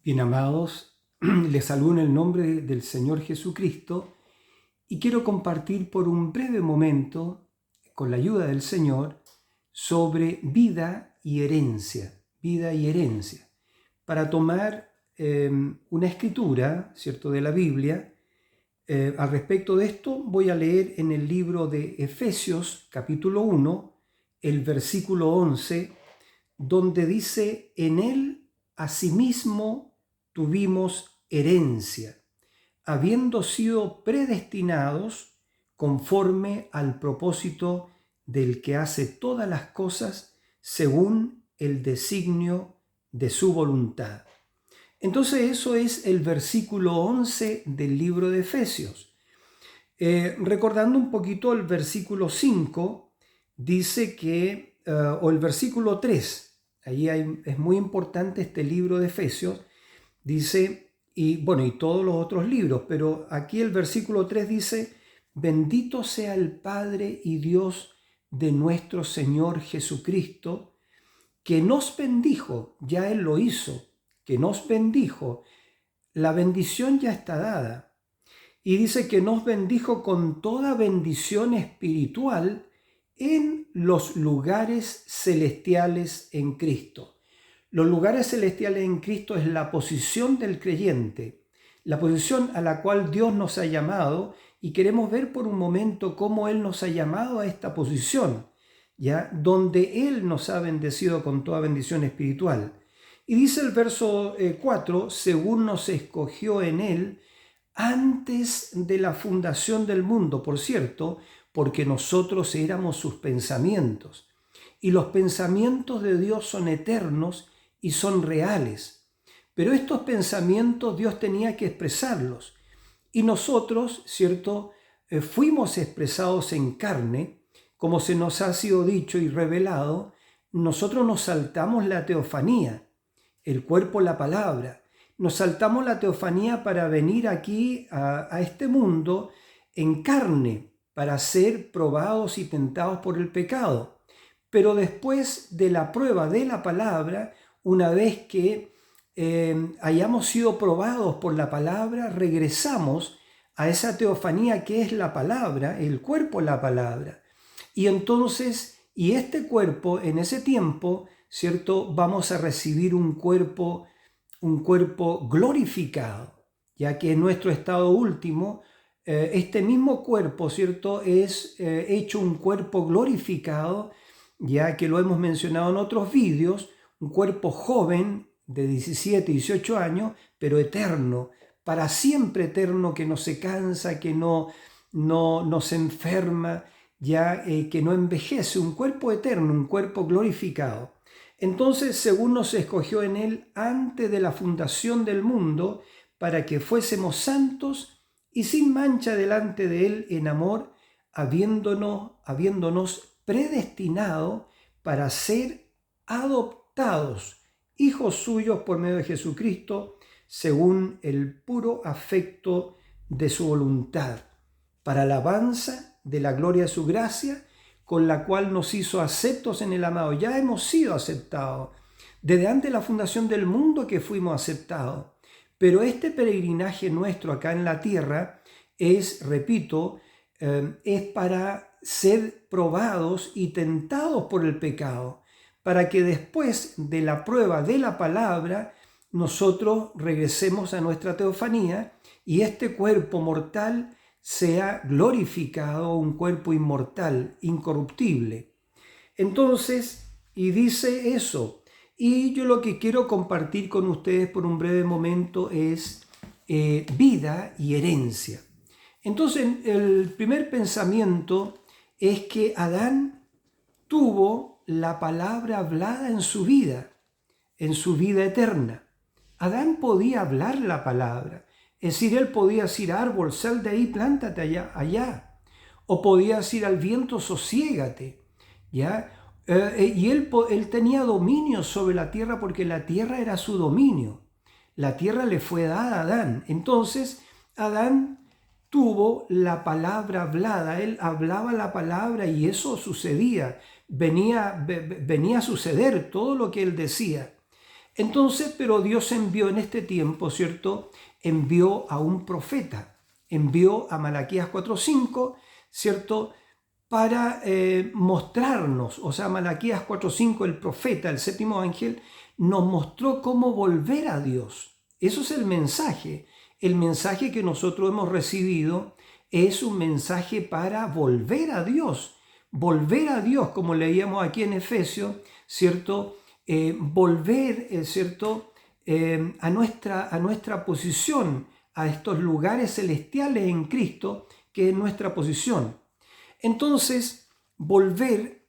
Bien, amados, les saludo en el nombre del Señor Jesucristo y quiero compartir por un breve momento, con la ayuda del Señor, sobre vida y herencia, para tomar una escritura, ¿cierto?, de la Biblia. Al respecto de esto voy a leer en el libro de Efesios, capítulo 1, el versículo 11, donde dice: en él asimismo tuvimos herencia, habiendo sido predestinados conforme al propósito del que hace todas las cosas según el designio de su voluntad. Entonces eso es el versículo 11 del libro de Efesios. Recordando un poquito el versículo 5, dice que, o el versículo 3, es muy importante este libro de Efesios, dice, y todos los otros libros, pero aquí el versículo 3 dice: bendito sea el Padre y Dios de nuestro Señor Jesucristo, que nos bendijo, ya Él lo hizo, que nos bendijo, la bendición ya está dada. Y dice que nos bendijo con toda bendición espiritual en los lugares celestiales en Cristo. Los lugares celestiales en Cristo es la posición del creyente, la posición a la cual Dios nos ha llamado, y queremos ver por un momento cómo Él nos ha llamado a esta posición, ¿ya? Donde Él nos ha bendecido con toda bendición espiritual. Y dice el verso 4, según nos escogió en Él antes de la fundación del mundo, por cierto, porque nosotros éramos sus pensamientos. Y los pensamientos de Dios son eternos y son reales. Pero estos pensamientos Dios tenía que expresarlos. Y nosotros, ¿cierto?, fuimos expresados en carne, como se nos ha sido dicho y revelado. Nosotros nos saltamos la teofanía, el cuerpo, la palabra. Nos saltamos la teofanía para venir aquí a este mundo en carne, para ser probados y tentados por el pecado. Pero después de la prueba de la palabra, una vez que hayamos sido probados por la palabra, regresamos a esa teofanía que es la palabra, el cuerpo, la palabra. Y entonces, este cuerpo, en ese tiempo, ¿cierto?, vamos a recibir un cuerpo glorificado, ya que en nuestro estado último, este mismo cuerpo, ¿cierto?, es hecho un cuerpo glorificado, ya que lo hemos mencionado en otros vídeos, un cuerpo joven de 17, 18 años, pero eterno, para siempre eterno, que no se cansa, que no se enferma, ya que no envejece, un cuerpo eterno, un cuerpo glorificado. Entonces, según nos escogió en Él antes de la fundación del mundo, para que fuésemos santos y sin mancha delante de Él en amor, habiéndonos predestinado para ser adoptados, hijos suyos por medio de Jesucristo, según el puro afecto de su voluntad, para alabanza de la gloria de su gracia, con la cual nos hizo aceptos en el amado. Ya hemos sido aceptados, desde antes de la fundación del mundo que fuimos aceptados. Pero este peregrinaje nuestro acá en la tierra es, repito, es para ser probados y tentados por el pecado, para que después de la prueba de la palabra nosotros regresemos a nuestra teofanía y este cuerpo mortal sea glorificado, un cuerpo inmortal, incorruptible. Entonces, y dice eso, y yo lo que quiero compartir con ustedes por un breve momento es vida y herencia. Entonces, el primer pensamiento es que Adán tuvo la palabra hablada en su vida eterna. Adán podía hablar la palabra. Es decir, él podía decir: árbol, sal de ahí, plántate allá. O podía decir al viento: sosiégate, ¿ya? Y él tenía dominio sobre la tierra, porque la tierra era su dominio. La tierra le fue dada a Adán. Entonces, Adán tuvo la palabra hablada. Él hablaba la palabra y eso sucedía. Venía a suceder todo lo que él decía. Entonces, pero Dios envió en este tiempo, ¿cierto? Envió a un profeta, envió a Malaquías 4:5, ¿cierto? Para mostrarnos, o sea, Malaquías 4:5, el profeta, el séptimo ángel, nos mostró cómo volver a Dios. Eso es el mensaje. El mensaje que nosotros hemos recibido es un mensaje para volver a Dios. Volver a Dios, como leíamos aquí en Efesios, ¿cierto? Volver, ¿cierto? A nuestra posición, a estos lugares celestiales en Cristo, que es nuestra posición. Entonces, volver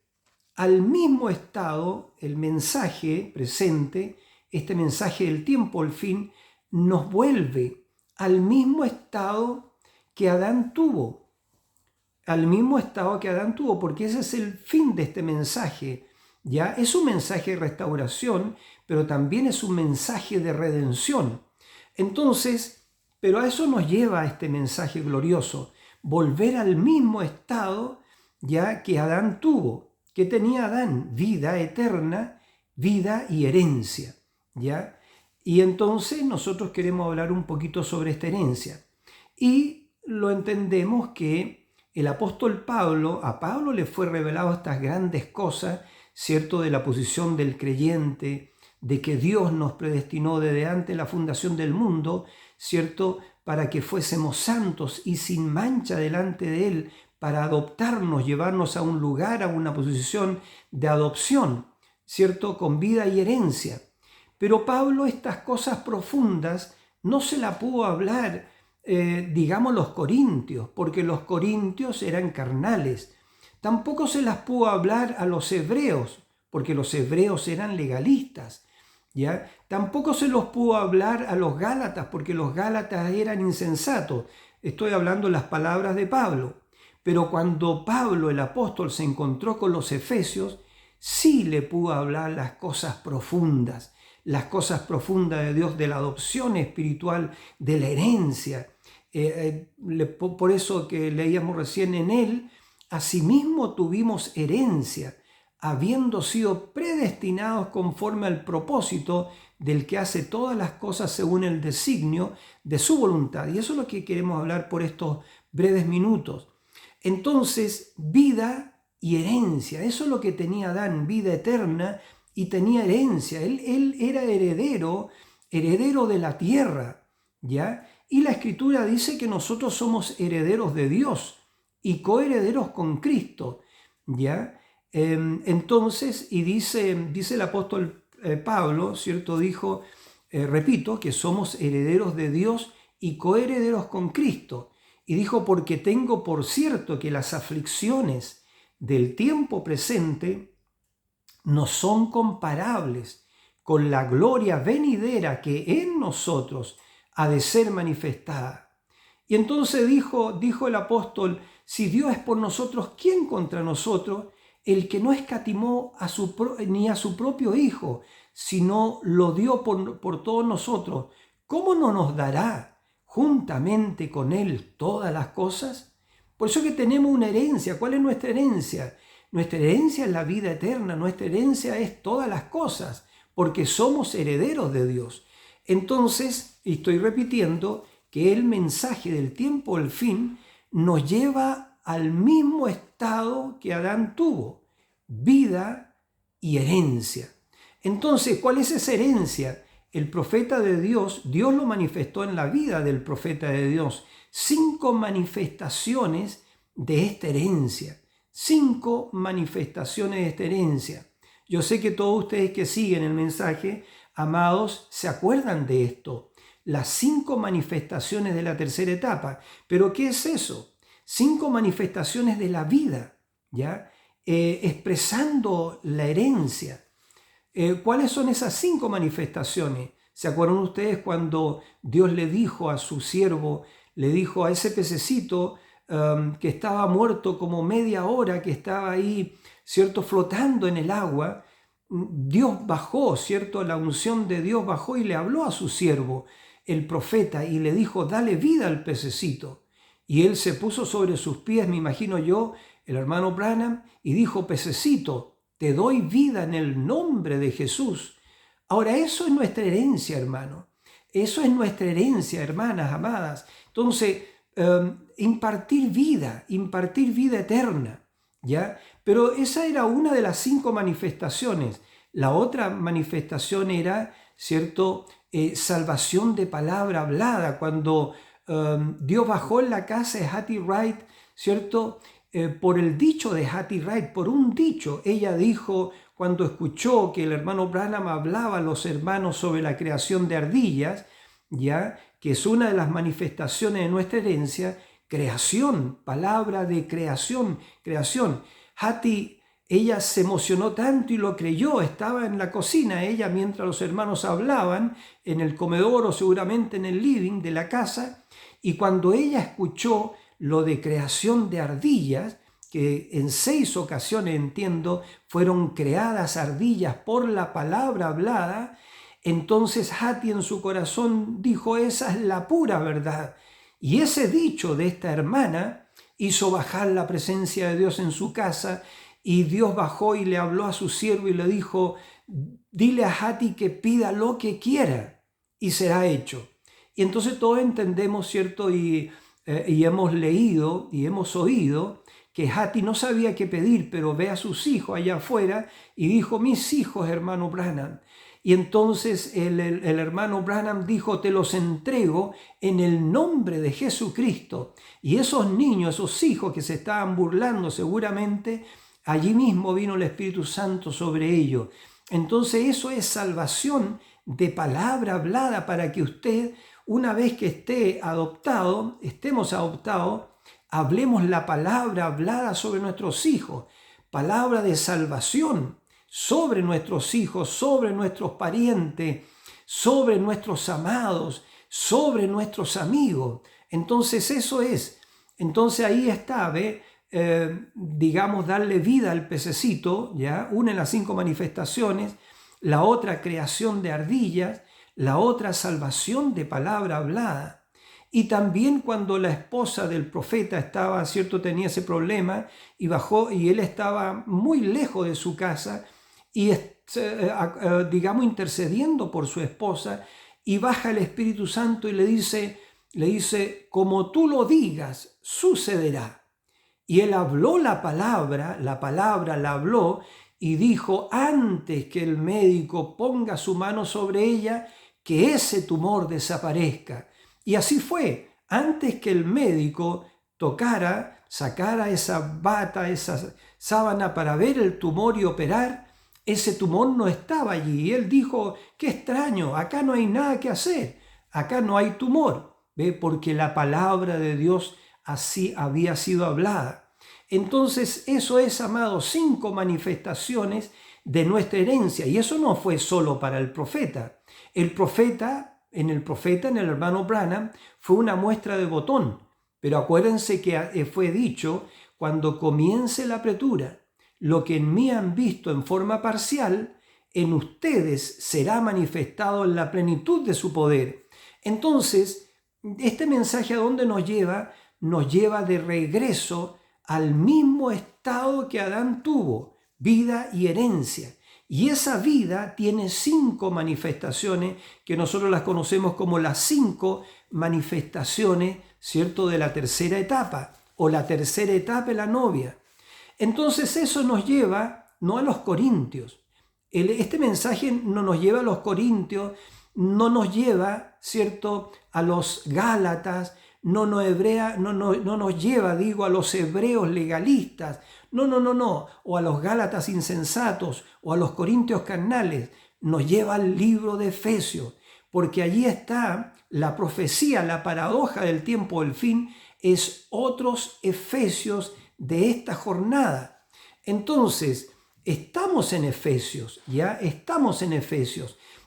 al mismo estado, el mensaje presente, este mensaje del tiempo, al fin, nos vuelve al mismo estado que Adán tuvo. Al mismo estado que Adán tuvo, porque ese es el fin de este mensaje. ¿Ya? Es un mensaje de restauración, pero también es un mensaje de redención. Entonces, pero a eso nos lleva este mensaje glorioso, volver al mismo estado ya que Adán tuvo. ¿Qué tenía Adán? Vida eterna, vida y herencia, ¿ya? Y entonces nosotros queremos hablar un poquito sobre esta herencia. Y lo entendemos que el apóstol Pablo, a Pablo le fue revelado estas grandes cosas, ¿cierto? De la posición del creyente, de que Dios nos predestinó desde antes de la fundación del mundo, ¿cierto? Para que fuésemos santos y sin mancha delante de Él, para adoptarnos, llevarnos a un lugar, a una posición de adopción, ¿cierto? Con vida y herencia. Pero Pablo estas cosas profundas no se las pudo hablar, digamos, los corintios, porque los corintios eran carnales. Tampoco se las pudo hablar a los hebreos, porque los hebreos eran legalistas. ¿Ya? Tampoco se los pudo hablar a los gálatas, porque los gálatas eran insensatos. Estoy hablando las palabras de Pablo. Pero cuando Pablo, el apóstol, se encontró con los efesios, sí le pudo hablar las cosas profundas de Dios, de la adopción espiritual, de la herencia. Por eso que leíamos recién en él, asimismo tuvimos herencia, habiendo sido predestinados conforme al propósito del que hace todas las cosas según el designio de su voluntad. Y eso es lo que queremos hablar por estos breves minutos. Entonces, vida y herencia, eso es lo que tenía Adán, vida eterna, y tenía herencia. Él era heredero de la tierra, ¿ya? Y la Escritura dice que nosotros somos herederos de Dios y coherederos con Cristo, ¿ya? Entonces, y dice el apóstol Pablo, ¿cierto? Dijo, repito, que somos herederos de Dios y coherederos con Cristo. Y dijo, porque tengo por cierto que las aflicciones del tiempo presente no son comparables con la gloria venidera que en nosotros ha de ser manifestada. Y entonces dijo el apóstol, si Dios es por nosotros, ¿quién contra nosotros? El que no escatimó ni a su propio Hijo, sino lo dio por todos nosotros, ¿cómo no nos dará juntamente con Él todas las cosas? Por eso que tenemos una herencia. ¿Cuál es nuestra herencia? Nuestra herencia es la vida eterna, nuestra herencia es todas las cosas, porque somos herederos de Dios. Entonces, estoy repitiendo que el mensaje del tiempo del fin nos lleva al mismo estado que Adán tuvo, vida y herencia. Entonces, ¿cuál es esa herencia? El profeta de Dios lo manifestó en la vida del profeta de Dios. 5 manifestaciones de esta herencia. 5 manifestaciones de esta herencia. Yo sé que todos ustedes que siguen el mensaje, amados, se acuerdan de esto. Las 5 manifestaciones de la tercera etapa. ¿Pero qué es eso? 5 manifestaciones de la vida, ¿ya? Expresando la herencia. ¿Cuáles son esas 5 manifestaciones? ¿Se acuerdan ustedes cuando Dios le dijo a su siervo, le dijo a ese pececito que estaba muerto como media hora, que estaba ahí, ¿cierto?, flotando en el agua? Dios bajó, ¿cierto? La unción de Dios bajó y le habló a su siervo, el profeta, y le dijo, dale vida al pececito. Y él se puso sobre sus pies, me imagino yo, el hermano Branham, y dijo, pececito, te doy vida en el nombre de Jesús. Ahora, eso es nuestra herencia, hermano. Eso es nuestra herencia, hermanas amadas. Entonces, impartir vida eterna, ¿ya? Pero esa era una de las 5 manifestaciones. La otra manifestación era, ¿cierto?, salvación de palabra hablada. Cuando Dios bajó en la casa de Hattie Wright, ¿cierto?, por el dicho de Hattie Wright, por un dicho, ella dijo, cuando escuchó que el hermano Branham hablaba a los hermanos sobre la creación de ardillas, ¿ya?, que es una de las manifestaciones de nuestra herencia, creación, palabra de creación. Hattie, ella se emocionó tanto y lo creyó, estaba en la cocina, ella mientras los hermanos hablaban, en el comedor o seguramente en el living de la casa, y cuando ella escuchó lo de creación de ardillas, que en 6 ocasiones, entiendo, fueron creadas ardillas por la palabra hablada, entonces Hattie en su corazón dijo, esa es la pura verdad. Y ese dicho de esta hermana hizo bajar la presencia de Dios en su casa, y Dios bajó y le habló a su siervo y le dijo, dile a Hattie que pida lo que quiera y será hecho. Y entonces todos entendemos, ¿cierto? Y hemos leído y hemos oído que Hattie no sabía qué pedir, pero ve a sus hijos allá afuera y dijo, mis hijos, hermano Branham. Y entonces el hermano Branham dijo, te los entrego en el nombre de Jesucristo. Y esos niños, esos hijos que se estaban burlando seguramente, allí mismo vino el Espíritu Santo sobre ellos. Entonces eso es salvación de palabra hablada para que usted, una vez que estemos adoptados, hablemos la palabra hablada sobre nuestros hijos, palabra de salvación sobre nuestros hijos, sobre nuestros parientes, sobre nuestros amados, sobre nuestros amigos. Entonces eso es. Entonces ahí está, ¿ve? Digamos, darle vida al pececito, ¿ya? Una de las 5 manifestaciones, la otra creación de ardillas, la otra salvación de palabra hablada. Y también cuando la esposa del profeta estaba, ¿cierto?, tenía ese problema y bajó y él estaba muy lejos de su casa y, digamos, intercediendo por su esposa, y baja el Espíritu Santo y le dice, como tú lo digas, sucederá. Y él habló la palabra la habló y dijo, antes que el médico ponga su mano sobre ella, que ese tumor desaparezca. Y así fue, antes que el médico sacara esa bata, esa sábana para ver el tumor y operar, ese tumor no estaba allí. Y él dijo, qué extraño, acá no hay nada que hacer, acá no hay tumor, ¿ve? Porque la palabra de Dios así había sido hablada. Entonces eso es, amados, 5 manifestaciones de nuestra herencia. Y eso no fue solo para el profeta. En el hermano Branham, fue una muestra de botón. Pero acuérdense que fue dicho, cuando comience la apretura, lo que en mí han visto en forma parcial, en ustedes será manifestado en la plenitud de su poder. Entonces, este mensaje ¿a dónde nos lleva? Nos lleva de regreso al mismo estado que Adán tuvo, vida y herencia. Y esa vida tiene 5 manifestaciones que nosotros las conocemos como las 5 manifestaciones, ¿cierto?, de la tercera etapa, o la tercera etapa de la novia. Entonces eso nos lleva no a los corintios. Este mensaje no nos lleva a los corintios, no nos lleva, ¿cierto?, a los gálatas, no nos lleva, a los hebreos legalistas, no, o a los gálatas insensatos, o a los corintios carnales, nos lleva al libro de Efesios, porque allí está la profecía, la paradoja del tiempo del fin, es otros Efesios de esta jornada. Entonces, estamos en Efesios,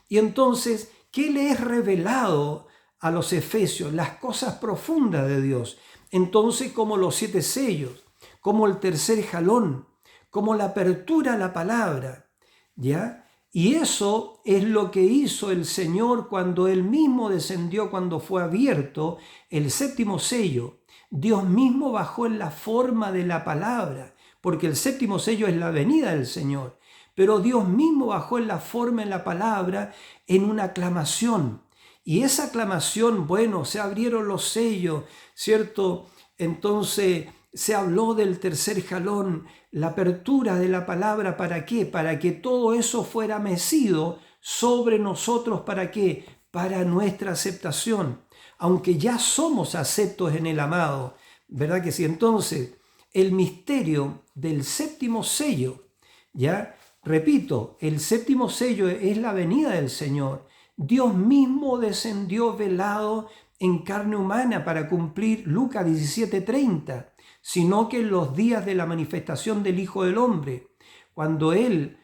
y entonces, ¿qué le es revelado a los efesios? Las cosas profundas de Dios. Entonces, como los 7 sellos, como el tercer jalón, como la apertura a la palabra, ¿ya? Y eso es lo que hizo el Señor cuando Él mismo descendió, cuando fue abierto el 7º sello. Dios mismo bajó en la forma de la palabra, porque el 7º sello es la venida del Señor. pero Dios mismo bajó en la forma, en la palabra, en una aclamación. Y esa aclamación, bueno, se abrieron los sellos, ¿cierto? Entonces se habló del tercer jalón, la apertura de la palabra, ¿para qué? Para que todo eso fuera mecido sobre nosotros, ¿para qué? Para nuestra aceptación, aunque ya somos aceptos en el amado, ¿verdad que sí? Entonces, el misterio del séptimo sello, ¿ya? Repito, el séptimo sello es la venida del Señor. Dios mismo descendió velado en carne humana para cumplir Lucas 17:30, sino que en los días de la manifestación del Hijo del Hombre, cuando Él,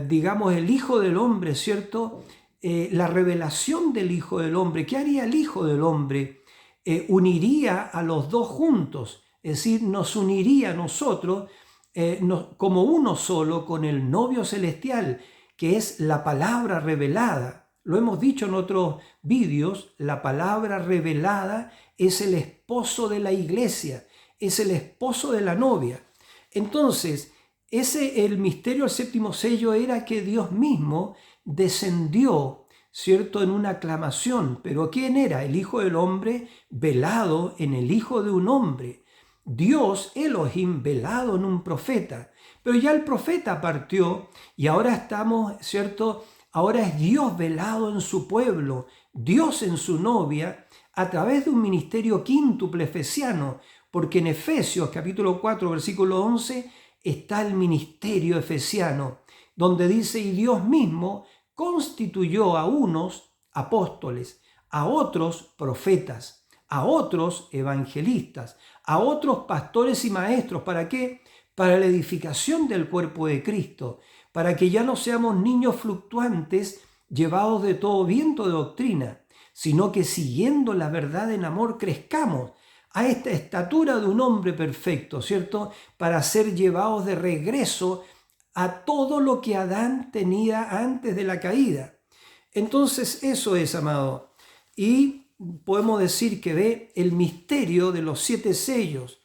digamos, el Hijo del Hombre, ¿cierto? La revelación del Hijo del Hombre, ¿qué haría el Hijo del Hombre? Uniría a los dos juntos, es decir, nos uniría a nosotros como uno solo con el novio celestial, que es la palabra revelada. Lo hemos dicho en otros vídeos, la palabra revelada es el esposo de la iglesia, es el esposo de la novia. Entonces, el misterio del séptimo sello era que Dios mismo descendió, ¿cierto?, en una aclamación. Pero ¿quién era? El Hijo del Hombre velado en el Hijo de un hombre. Dios, Elohim, velado en un profeta. Pero ya el profeta partió y ahora estamos, ¿cierto?, ahora es Dios velado en su pueblo, Dios en su novia, a través de un ministerio quíntuple efesiano, porque en Efesios capítulo 4, versículo 11, está el ministerio efesiano, donde dice, y Dios mismo constituyó a unos apóstoles, a otros profetas, a otros evangelistas, a otros pastores y maestros. ¿Para qué? Para la edificación del cuerpo de Cristo, para que ya no seamos niños fluctuantes llevados de todo viento de doctrina, sino que siguiendo la verdad en amor crezcamos a esta estatura de un hombre perfecto, ¿cierto? Para ser llevados de regreso a todo lo que Adán tenía antes de la caída. Entonces eso es, amado. Y podemos decir que ve el misterio de los 7 sellos,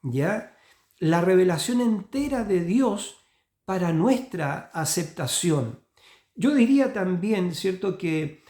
¿ya? La revelación entera de Dios para nuestra aceptación. Yo diría también, ¿cierto?, que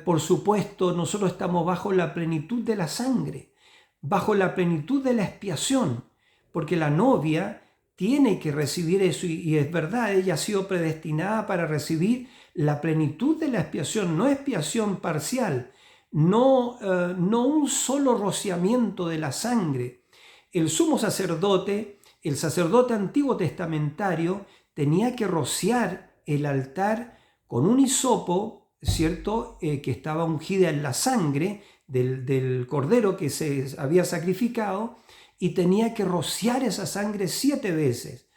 por supuesto nosotros estamos bajo la plenitud de la sangre, bajo la plenitud de la expiación, porque la novia tiene que recibir eso y es verdad, ella ha sido predestinada para recibir la plenitud de la expiación, no expiación parcial, no un solo rociamiento de la sangre. El sumo sacerdote, el sacerdote antiguo testamentario, tenía que rociar el altar con un hisopo, ¿cierto?, que estaba ungida en la sangre del cordero que se había sacrificado, y tenía que rociar esa sangre 7 veces,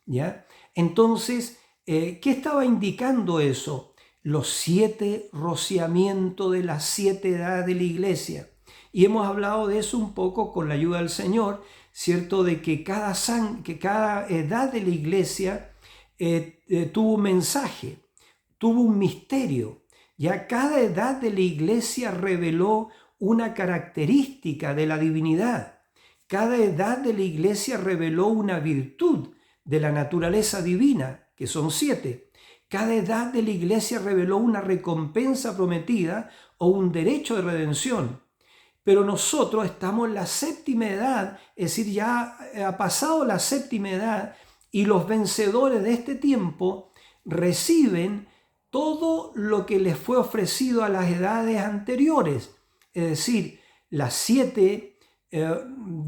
¿ya? Entonces, ¿qué estaba indicando eso? Los 7 rociamientos de las 7 edades de la iglesia. Y hemos hablado de eso un poco con la ayuda del Señor, ¿cierto?, de que cada edad de la iglesia tuvo un mensaje, tuvo un misterio. Ya cada edad de la iglesia reveló una característica de la divinidad. Cada edad de la iglesia reveló una virtud de la naturaleza divina, que son 7. Cada edad de la iglesia reveló una recompensa prometida o un derecho de redención. Pero nosotros estamos en la 7ª edad, es decir, ya ha pasado la 7ª edad, y los vencedores de este tiempo reciben todo lo que les fue ofrecido a las edades anteriores. Es decir, las 7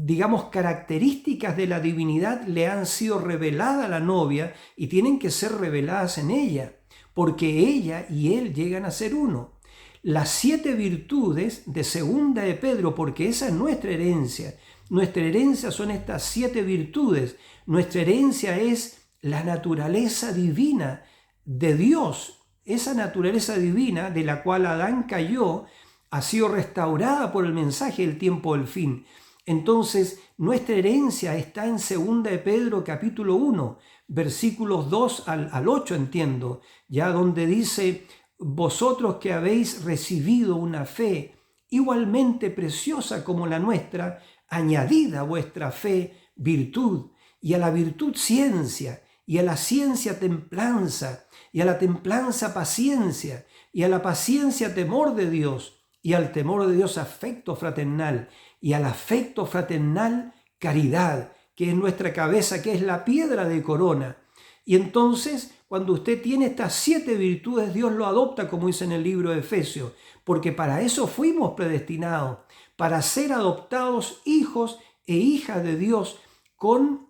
digamos, características de la divinidad le han sido reveladas a la novia y tienen que ser reveladas en ella, porque ella y él llegan a ser uno. Las 7 virtudes de segunda de Pedro, porque esa es nuestra herencia. Nuestra herencia son estas 7 virtudes. Nuestra herencia es la naturaleza divina de Dios. Esa naturaleza divina de la cual Adán cayó ha sido restaurada por el mensaje del tiempo del fin. Entonces, nuestra herencia está en 2 de Pedro capítulo 1, versículos 2 al 8, entiendo, ya donde dice, vosotros que habéis recibido una fe igualmente preciosa como la nuestra, añadid a vuestra fe virtud, y a la virtud ciencia, y a la ciencia templanza, y a la templanza paciencia, y a la paciencia temor de Dios, y al temor de Dios afecto fraternal, y al afecto fraternal caridad, que es nuestra cabeza, que es la piedra de corona. Y entonces, cuando usted tiene estas 7 virtudes, Dios lo adopta, como dice en el libro de Efesios, porque para eso fuimos predestinados, para ser adoptados hijos e hijas de Dios con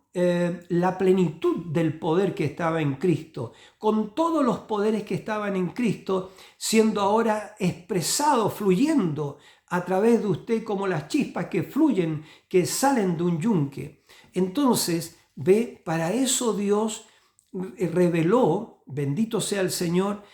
la plenitud del poder que estaba en Cristo, con todos los poderes que estaban en Cristo, siendo ahora expresados, fluyendo a través de usted como las chispas que fluyen, que salen de un yunque. Entonces, ve, para eso Dios reveló, bendito sea el Señor,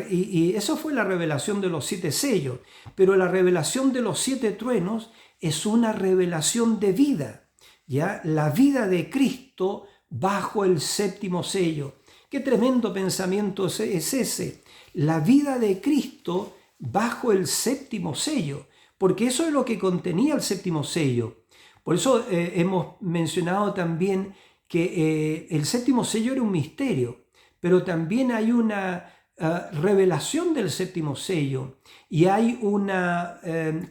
y eso fue la revelación de los 7 sellos, pero la revelación de los 7 truenos es una revelación de vida. ¿Ya? La vida de Cristo bajo el 7º sello. Qué tremendo pensamiento es ese. La vida de Cristo bajo el 7º sello, porque eso es lo que contenía el 7º sello. Por eso hemos mencionado también que el 7º sello era un misterio, pero también hay una revelación del 7º sello, y hay una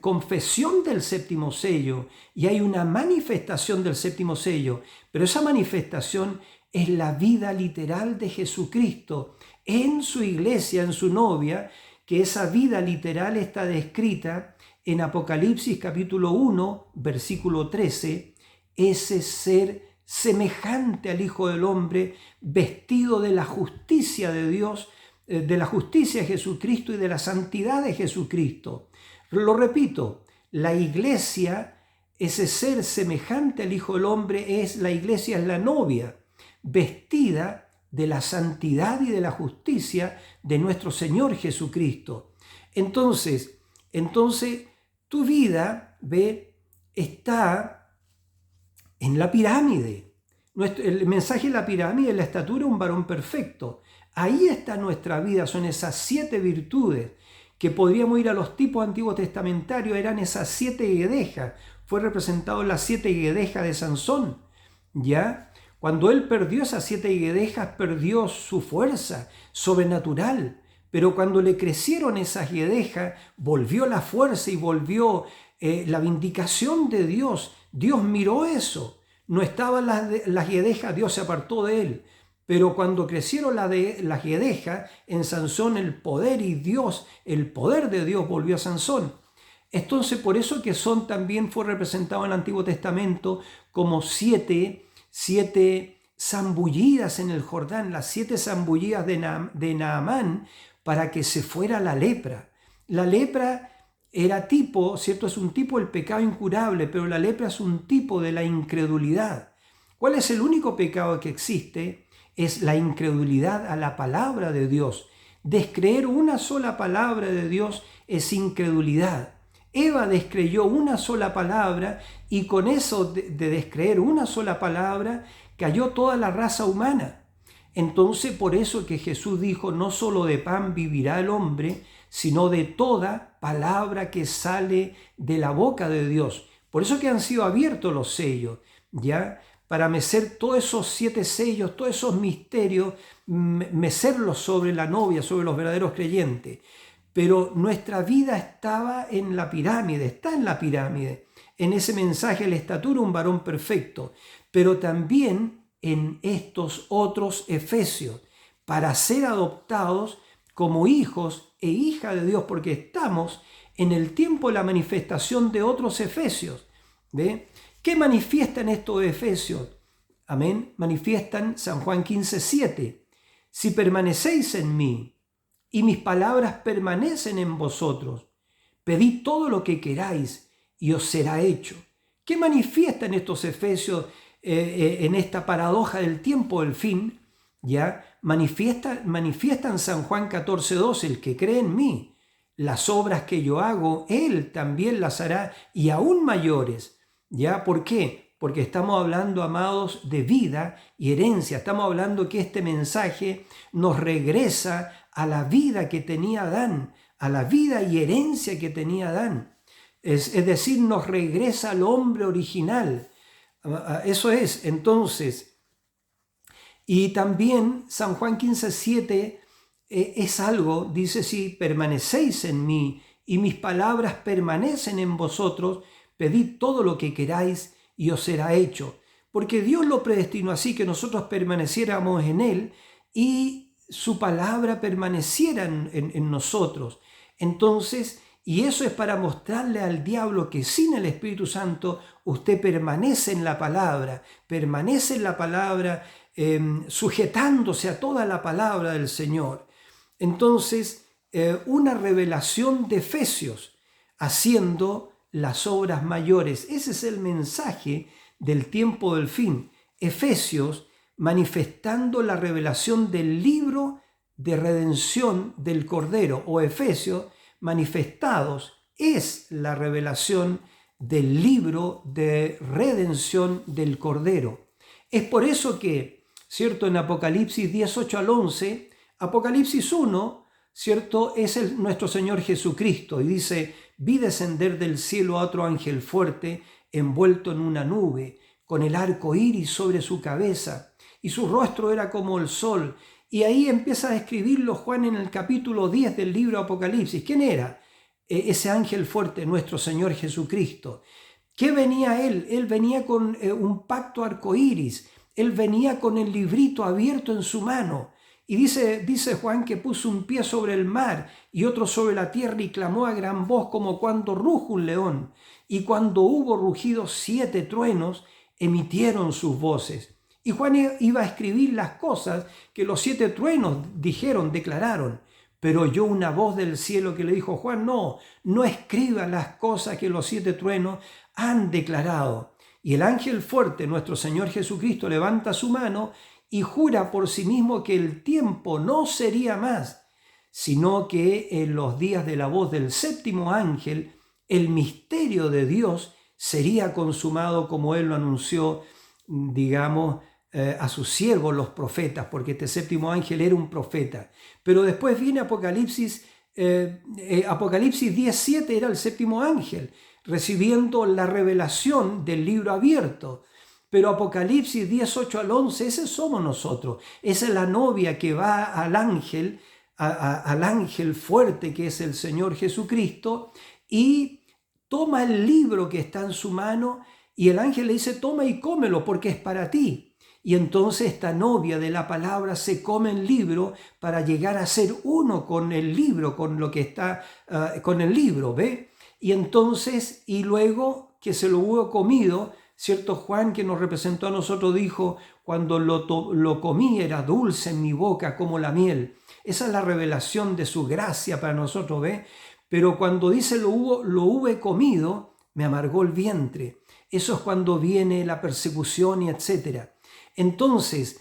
confesión del 7º sello, y hay una manifestación del 7º sello, pero esa manifestación es la vida literal de Jesucristo en su iglesia, en su novia, que esa vida literal está descrita en Apocalipsis capítulo 1, versículo 13, ese ser semejante al Hijo del Hombre, vestido de la justicia de Dios, de la justicia de Jesucristo y de la santidad de Jesucristo. Lo repito, la iglesia, ese ser semejante al Hijo del Hombre, la iglesia es la novia, vestida de la santidad y de la justicia de nuestro Señor Jesucristo. Entonces tu vida, ve, está en la pirámide. El mensaje de la pirámide es la estatura de un varón perfecto. Ahí está nuestra vida, son esas 7 virtudes que podríamos ir a los tipos antiguos testamentarios, eran esas 7 guedejas. Fue representado en las 7 guedejas de Sansón, ¿ya? Cuando él perdió esas 7 guedejas, perdió su fuerza sobrenatural, pero cuando le crecieron esas guedejas, volvió la fuerza y volvió la vindicación de Dios. Dios miró eso, no estaban las guedejas, Dios se apartó de él. Pero cuando crecieron las guedejas, en Sansón el poder el poder de Dios volvió a Sansón. Entonces, por eso que también fue representado en el Antiguo Testamento como 7 zambullidas en el Jordán, las 7 zambullidas de Naamán para que se fuera la lepra. La lepra era tipo, ¿cierto? Es un tipo del pecado incurable, pero la lepra es un tipo de la incredulidad. ¿Cuál es el único pecado que existe? Es la incredulidad a la palabra de Dios. Descreer una sola palabra de Dios es incredulidad. Eva descreyó una sola palabra y con eso de descreer una sola palabra cayó toda la raza humana. Entonces, por eso que Jesús dijo, no solo de pan vivirá el hombre, sino de toda palabra que sale de la boca de Dios. Por eso que han sido abiertos los sellos, ¿ya? Para mecer todos esos 7 sellos, todos esos misterios, mecerlos sobre la novia, sobre los verdaderos creyentes. Pero nuestra vida estaba en la pirámide, está en la pirámide. En ese mensaje, la estatura, un varón perfecto. Pero también en estos otros Efesios, para ser adoptados como hijos e hijas de Dios, porque estamos en el tiempo de la manifestación de otros Efesios. ¿Ve? ¿Qué manifiestan estos Efesios? Amén. Manifiestan San Juan 15:7. Si permanecéis en mí y mis palabras permanecen en vosotros, pedid todo lo que queráis y os será hecho. ¿Qué manifiestan estos Efesios en esta paradoja del tiempo del fin? ¿Ya? Manifiestan San Juan 14:12, el que cree en mí, las obras que yo hago, él también las hará y aún mayores. ¿Ya? ¿Por qué? Porque estamos hablando, amados, de vida y herencia. Estamos hablando que este mensaje nos regresa a la vida que tenía Adán, a la vida y herencia que tenía Adán. Es decir, nos regresa al hombre original. Eso es, entonces, Y también San Juan 15:7 es algo, dice, si permanecéis en mí y mis palabras permanecen en vosotros, pedid todo lo que queráis y os será hecho. Porque Dios lo predestinó así, que nosotros permaneciéramos en Él y su palabra permaneciera en nosotros. Entonces, y eso es para mostrarle al diablo que sin el Espíritu Santo usted permanece en la palabra, sujetándose a toda la palabra del Señor. Entonces, una revelación de Efesios, haciendo las obras mayores. Ese es el mensaje del tiempo del fin. Efesios manifestando la revelación del libro de redención del Cordero, o Efesios manifestados es la revelación del libro de redención del Cordero. Es por eso que, ¿cierto? En Apocalipsis 18 al 11, Apocalipsis 1, ¿cierto? Es nuestro Señor Jesucristo y dice: vi descender del cielo a otro ángel fuerte, envuelto en una nube, con el arco iris sobre su cabeza, y su rostro era como el sol. Y ahí empieza a describirlo Juan en el capítulo 10 del libro Apocalipsis. ¿Quién era? Ese ángel fuerte, nuestro Señor Jesucristo. ¿Qué venía él? Él venía con un pacto arcoíris. Él venía con el librito abierto en su mano. Y dice Juan que puso un pie sobre el mar y otro sobre la tierra y clamó a gran voz como cuando ruge un león. Y cuando hubo rugido 7 truenos, emitieron sus voces. Y Juan iba a escribir las cosas que los 7 truenos declararon. Pero oyó una voz del cielo que le dijo: Juan, no escriba las cosas que los 7 truenos han declarado. Y el ángel fuerte, nuestro Señor Jesucristo, levanta su mano y jura por sí mismo que el tiempo no sería más, sino que en los días de la voz del 7º ángel, el misterio de Dios sería consumado, como él lo anunció, a sus siervos los profetas, porque este 7º ángel era un profeta. Pero después viene Apocalipsis 10:7, era el 7º ángel, recibiendo la revelación del libro abierto. Pero Apocalipsis 10:8 al 11, ese somos nosotros. Esa es la novia que va al ángel fuerte, que es el Señor Jesucristo, y toma el libro que está en su mano, y el ángel le dice: toma y cómelo, porque es para ti. Y entonces esta novia de la palabra se come el libro para llegar a ser uno con el libro, con lo que está, con el libro, ¿ve? Y entonces, y luego que se lo hubo comido, ¿cierto? Juan, que nos representó a nosotros, dijo: cuando lo comí era dulce en mi boca como la miel. Esa es la revelación de su gracia para nosotros, ¿ve? Pero cuando dice lo hube comido, me amargó el vientre. Eso es cuando viene la persecución y etcétera. Entonces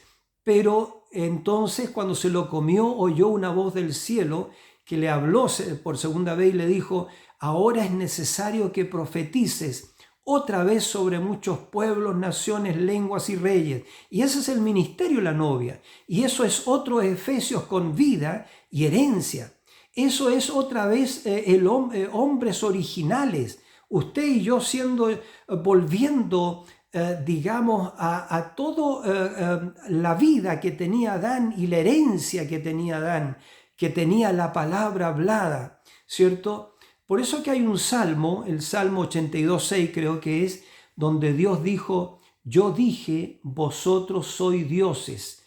cuando se lo comió, oyó una voz del cielo que le habló por segunda vez y le dijo: ahora es necesario que profetices otra vez sobre muchos pueblos, naciones, lenguas y reyes. Y ese es el ministerio de la novia. Y eso es otro Efesios con vida y herencia. Eso es otra vez hombres originales. Usted y yo volviendo a toda la vida que tenía Adán y la herencia que tenía Adán, que tenía la palabra hablada, ¿cierto? Por eso que hay un salmo, el Salmo 82:6 creo que es, donde Dios dijo: yo dije, vosotros sois dioses.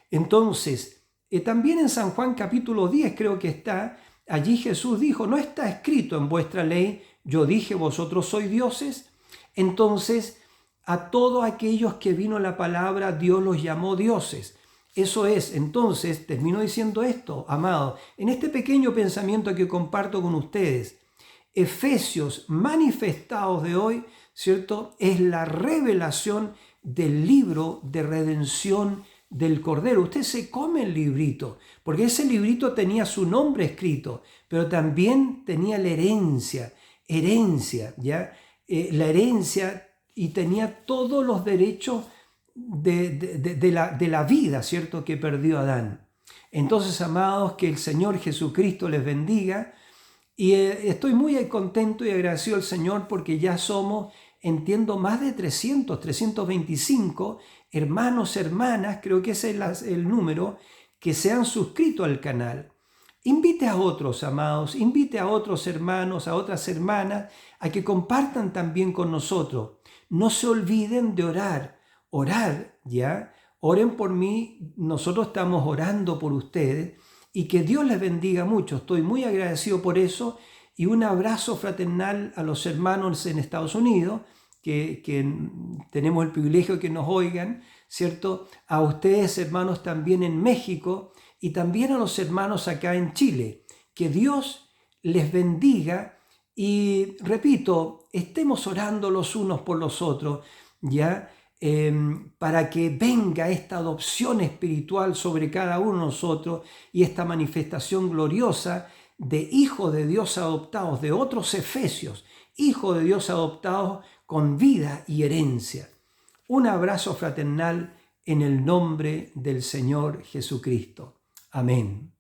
Entonces, también en San Juan capítulo 10 creo que está, allí Jesús dijo: ¿no está escrito en vuestra ley, yo dije, vosotros sois dioses? Entonces, a todos aquellos que vino la palabra, Dios los llamó dioses. Eso es. Entonces, termino diciendo esto, amados, en este pequeño pensamiento que comparto con ustedes. Efesios manifestados de hoy, ¿cierto? Es la revelación del libro de redención del Cordero. Usted se come el librito, porque ese librito tenía su nombre escrito, pero también tenía la herencia, ¿ya? La herencia, y tenía todos los derechos de la vida, ¿cierto?, que perdió Adán. Entonces, amados, que el Señor Jesucristo les bendiga, y estoy muy contento y agradecido al Señor porque ya somos entiendo, más de 325 hermanos, hermanas, creo que ese es el número, que se han suscrito al canal. Invite a otros, amados, invite a otros hermanos, a otras hermanas, a que compartan también con nosotros. No se olviden de orar, ¿ya? Oren por mí, nosotros estamos orando por ustedes y que Dios les bendiga mucho. Estoy muy agradecido por eso y un abrazo fraternal a los hermanos en Estados Unidos, que tenemos el privilegio de que nos oigan, ¿cierto? A ustedes, hermanos, también en México y también a los hermanos acá en Chile. Que Dios les bendiga y, repito, estemos orando los unos por los otros, ¿ya? Para que venga esta adopción espiritual sobre cada uno de nosotros y esta manifestación gloriosa de hijos de Dios adoptados, de otros efesios, hijos de Dios adoptados con vida y herencia. Un abrazo fraternal en el nombre del Señor Jesucristo. Amén.